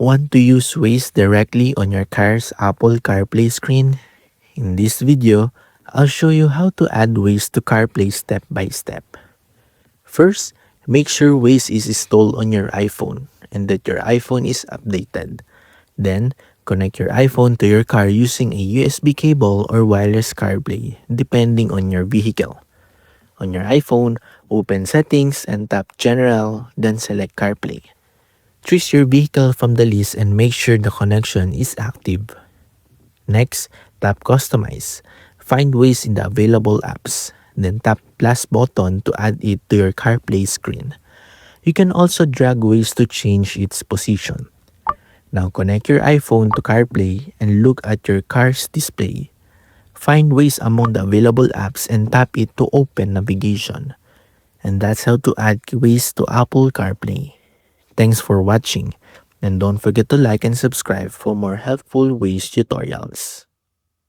Want to use Waze directly on your car's Apple CarPlay screen? In this video, I'll show you how to add Waze to CarPlay step by step. First, make sure Waze is installed on your iPhone and that your iPhone is updated. Then, connect your iPhone to your car using a USB cable or wireless CarPlay, depending on your vehicle. On your iPhone, open Settings and tap General, then select CarPlay. Choose your vehicle from the list and make sure the connection is active. Next, tap Customize. Find Waze in the available apps. Then tap plus button to add it to your CarPlay screen. You can also drag Waze to change its position. Now connect your iPhone to CarPlay and look at your car's display. Find Waze among the available apps and tap it to open navigation. And that's how to add Waze to Apple CarPlay. Thanks for watching, and don't forget to like and subscribe for more helpful Waze tutorials.